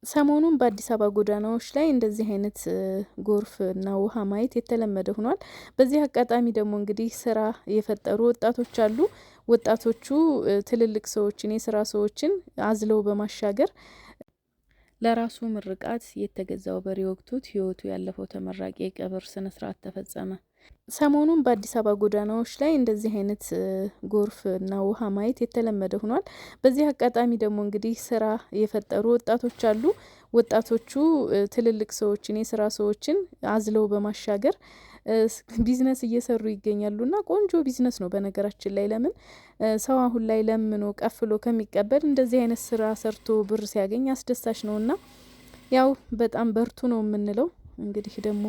ሰሞኑን በአዲስ አበባ ጎዳናዎች ላይ እንደዚህ አይነት ጎርፍና ውሃ ማየት የተለመደ ሆኗል። በዚህ አጋጣሚ ደግሞ እንግዲህ ስራ የፈጠሩ ወጣቶች አሉ። ወጣቶቹ ትልልቅ ሰዎችን የስራ ሰዎችን አዝለው በማሻገር ለራሱ ምርቃት የተገዛው በሬ ወቅቱት ህይወቱ ያለፈው ተመራቂ የቀብር ስነ ስርዓት ተፈጸመ። ሰሞኑን በአዲስ አበባ ጎዳናዎች ላይ እንደዚህ አይነት ጎርፍና ውሃ ማየት የተለመደ ሆኗል። በዚህ አጋጣሚ ደግሞ እንግዲህ ስራ የፈጠሩ ወጣቶች አሉ። ወጣቶቹ ትልልቅ ሰዎችን የስራ ሰዎችን አዝለው በማሻገር ቢዝነስ እየሰሩ ይገኛሉና ቆንጆ ቢዝነስ ነው። በነገራችን ላይ ለምን ሰው አሁን ላይ ለምኖ ቀፍሎ ከሚቀበል እንደዚህ አይነት ስራ ሰርቶ ብር ሲያገኝ አስደሳች ነውና ያው በጣም በርቱ ነው የምንለው። እንግዲህ ደግሞ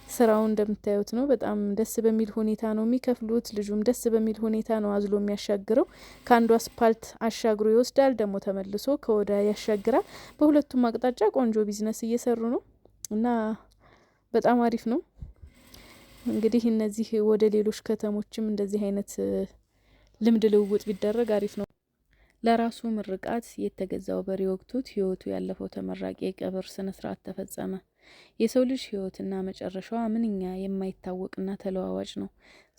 ስራው እንደምታዩት ነው። በጣም ደስ በሚል ሁኔታ ነው የሚከፍሉት። ልጁም ደስ በሚል ሁኔታ ነው አዝሎ የሚያሻግረው። ከአንዱ አስፓልት አሻግሮ ይወስዳል፣ ደግሞ ተመልሶ ከወዳ ያሻግራል። በሁለቱም አቅጣጫ ቆንጆ ቢዝነስ እየሰሩ ነው እና በጣም አሪፍ ነው። እንግዲህ እነዚህ ወደ ሌሎች ከተሞችም እንደዚህ አይነት ልምድ ልውውጥ ቢደረግ አሪፍ ነው። ለራሱ ምርቃት የተገዛው በሬ ወቅቱት ህይወቱ ያለፈው ተመራቂ የቀብር ስነ ስርዓት ተፈጸመ። የሰው ልጅ ህይወትና መጨረሻዋ ምንኛ የማይታወቅና ተለዋዋጭ ነው።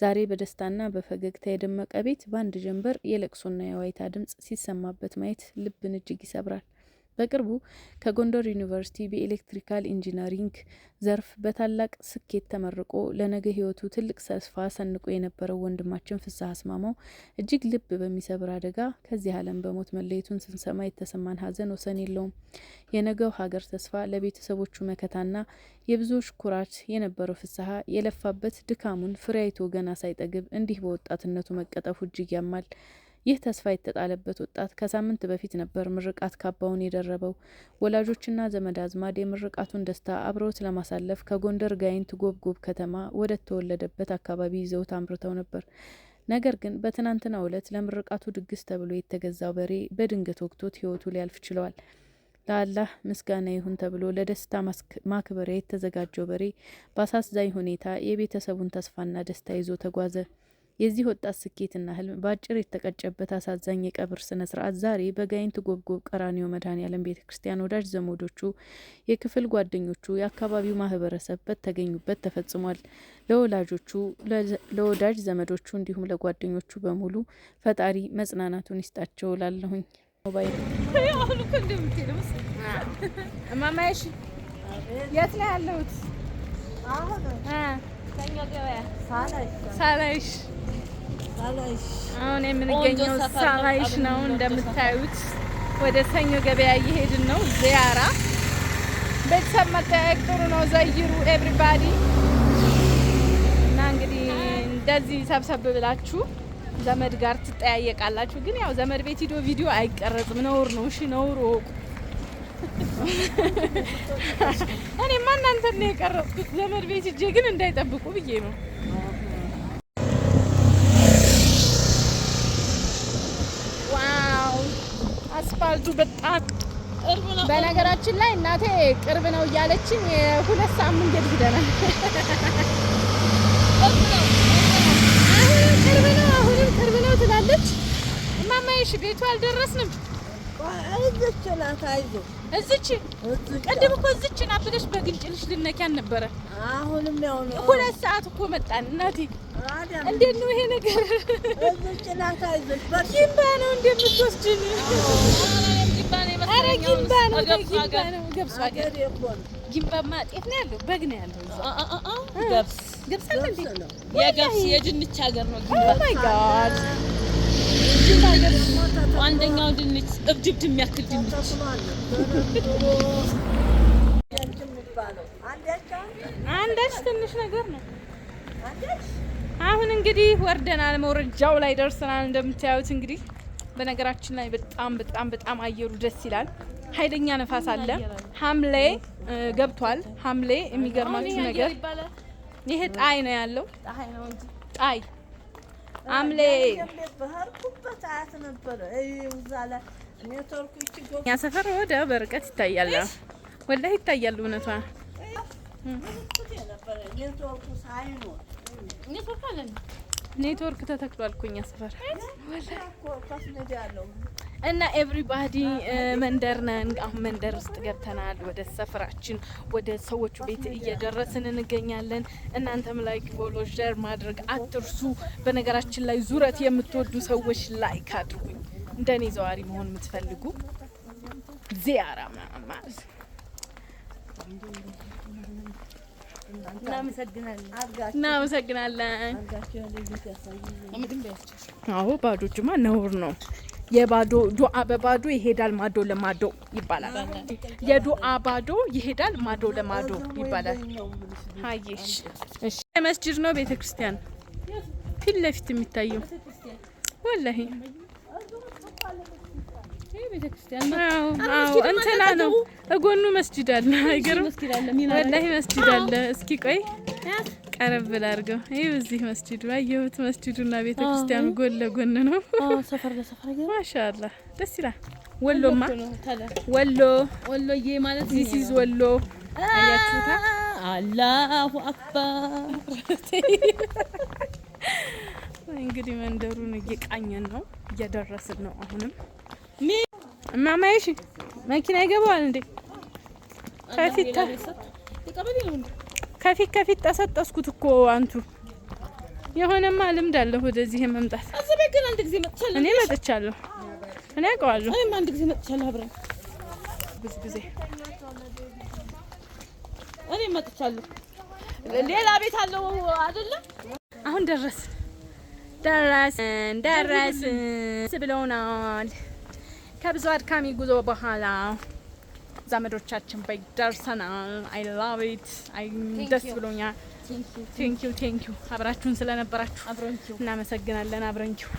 ዛሬ በደስታና በፈገግታ የደመቀ ቤት በአንድ ጀንበር የለቅሶና የዋይታ ድምጽ ሲሰማበት ማየት ልብን እጅግ ይሰብራል። በቅርቡ ከጎንደር ዩኒቨርሲቲ በኤሌክትሪካል ኢንጂነሪንግ ዘርፍ በታላቅ ስኬት ተመርቆ ለነገ ህይወቱ ትልቅ ተስፋ ሰንቆ የነበረው ወንድማችን ፍስሐ አስማማው እጅግ ልብ በሚሰብር አደጋ ከዚህ ዓለም በሞት መለየቱን ስንሰማ የተሰማን ሀዘን ወሰን የለውም። የነገው ሀገር ተስፋ፣ ለቤተሰቦቹ መከታና የብዙዎች ኩራት የነበረው ፍስሐ የለፋበት ድካሙን ፍሬ አይቶ ገና ሳይጠግብ እንዲህ በወጣትነቱ መቀጠፉ እጅግ ያማል። ይህ ተስፋ የተጣለበት ወጣት ከሳምንት በፊት ነበር ምርቃት ካባውን የደረበው። ወላጆችና ዘመድ አዝማድ የምርቃቱን ደስታ አብረውት ለማሳለፍ ከጎንደር ጋይንት ጎብጎብ ከተማ ወደ ተወለደበት አካባቢ ይዘውት አምርተው ነበር። ነገር ግን በትናንትናው ዕለት ለምርቃቱ ድግስ ተብሎ የተገዛው በሬ በድንገት ወቅቶት ህይወቱ ሊያልፍ ችሏል። ለአላህ ምስጋና ይሁን ተብሎ ለደስታ ማክበሪያ የተዘጋጀው በሬ በአሳዛኝ ሁኔታ የቤተሰቡን ተስፋና ደስታ ይዞ ተጓዘ። የዚህ ወጣት ስኬትና ህልም በአጭር የተቀጨበት አሳዛኝ የቀብር ስነ ስርዓት ዛሬ በጋይንት ጎብጎብ ቀራኒዮ መድኃኔዓለም ቤተ ክርስቲያን ወዳጅ ዘመዶቹ፣ የክፍል ጓደኞቹ፣ የአካባቢው ማህበረሰብ በተገኙበት ተፈጽሟል። ለወላጆቹ፣ ለወዳጅ ዘመዶቹ እንዲሁም ለጓደኞቹ በሙሉ ፈጣሪ መጽናናቱን ይስጣቸው ላለሁኝ እማማዬ የት ነው ያለሁት? ሳላይሽ አሁን የምንገኘው ሳላይሽ ነው። እንደምታዩት ወደ ሰኞ ገበያ እየሄድን ነው። ዚያራ ቤተሰብ መጠያየቅ ጥሩ ነው። ዘይሩ ኤቭሪባዲ እና እንግዲህ እንደዚህ ሰብሰብ ብላችሁ ዘመድ ጋር ትጠያየቃላችሁ። ግን ያው ዘመድ ቤት ሂዶ ቪዲዮ አይቀረጽም፣ ነውር ነው። እሺ ነውር ወቁ። እኔማ እናንተን ነው የቀረጽኩት። ዘመድ ቤት ሂጄ ግን እንዳይጠብቁ ብዬ ነው። ዋው አስፋልቱ በጣም ቅርብ ነው። በነገራችን ላይ እናቴ ቅርብ ነው እያለችን የሁለት ሰዓት መንገድ ሄደናል። አሁንም ቅርብ ነው ትላለች እማማዬ። ቤቱ አልደረስንም። እዚች ናት። አይዞህ እዚች ቅድም እኮ እዚች ናት ብለሽ በግንጭልሽ ልነኪያን ነበረ። አሁንም ያው ነው። ሁለት ሰዓት እኮ መጣን እናቴ። እንዴት ነው ይሄ ነገር? እዚች ናት። አይዞሽ ጊምባ ነው እንደምትወስጂን? ኧረ ጊምባ ነው ገብስ ሀገር ጊምባማ ጤፍ ነው ያለው፣ በግ ነው ያለው። ገብስ አለ እንዴ? የገብስ የድንች ሀገር ነው ጊምባ። ኦ ማይ ጋድ አንደኛው ድንች እብድብድ የሚያክል ድንች አንዳች ትንሽ ነገር ነው። አሁን እንግዲህ ወርደናል፣ መውረጃው ላይ ደርሰናል። እንደምታዩት እንግዲህ በነገራችን ላይ በጣም አየሩ ደስ ይላል። ኃይለኛ ነፋስ አለ። ሐምሌ ገብቷል። ሐምሌ የሚገርማችሁ ነገር ይሄ ጣይ ነው ያለው። ጣይ ሐምሌ ያ ሰፈር ወደ በርቀት ይታያል። ወላሂ ይታያል። እውነቷ ኔትወርክ ተተክሏል እኮ እኛ ሰፈር። እና ኤቭሪባዲ መንደር ነን። አሁን መንደር ውስጥ ገብተናል። ወደ ሰፈራችን ወደ ሰዎቹ ቤት እየደረስን እንገኛለን። እናንተም ላይክ ፎሎ ሼር ማድረግ አትርሱ። በነገራችን ላይ ዙረት የምትወዱ ሰዎች ላይክ አድርጉኝ። እንደኔ ዘዋሪ መሆን የምትፈልጉ ዚያራ ማለት እናመሰግናለን። አዎ ባዶችማ ነውር ነው። የባዶ ዱአ በባዶ ይሄዳል ማዶ ለማዶ ይባላል። የዱአ ባዶ ይሄዳል ማዶ ለማዶ ይባላል። ሀይሽ እሺ፣ መስጂድ ነው ቤተክርስቲያን ፊት ለፊት የሚታየው ወላሂ ቤተክርስቲያን ነው። አዎ እንትና ነው እጎኑ መስጂድ አለ። አይገርም ወላሂ መስጂድ አለ። እስኪ ቆይ ቀረብ ላድርገው። ይኸው እዚህ መስጂዱ አየሁት። መስጂዱና ቤተክርስቲያኑ ጎን ለጎን ነው። ሰፈር ለሰፈር አይገርም። ማሻአላህ ደስ ይላል። ወሎማ ወሎዬ ማለት ዚስ ኢዝ ወሎ። አያችሁታ? አላሁ አክበር። እንግዲህ መንደሩን እየቃኘን ነው፣ እየደረስን ነው። አሁንም እማማዬ መኪና ይገባዋል እንዴ? ከፊት ተሰጠስኩት እኮ አንቱ። የሆነማ ልምድ አለሁ ወደዚህ መምጣት። እኔ መጥቻለሁ። እኔ አውቀዋለሁ። እኔም አንድ ጊዜ መጥቻለሁ። አብረን ብዙ ጊዜ እኔ መጥቻለሁ። ሌላ ቤት አለው አይደለም? አሁን ደረስን ብለውናል። ከብዙ አድካሚ ጉዞ በኋላ ዘመዶቻችን ቤት ደርሰናል። አይ ላቭ ኢት። ደስ ብሎኛል። ቴንኪዩ አብራችሁን ስለነበራችሁ እናመሰግናለን። አብረንኪው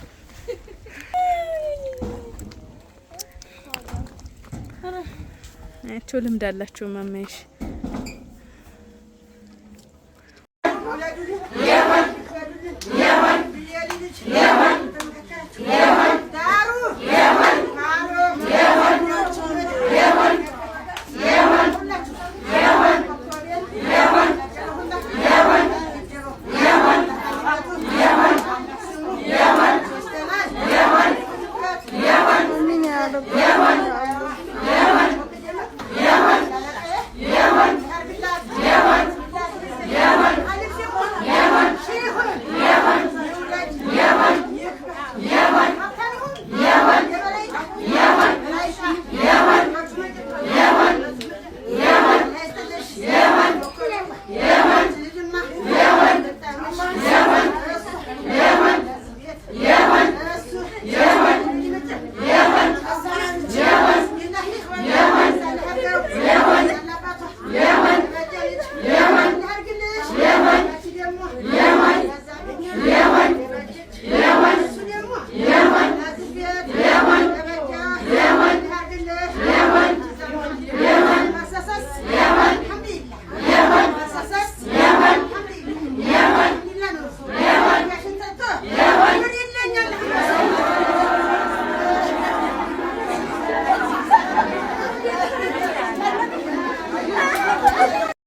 ልምድ አላችሁ ማማዬሽ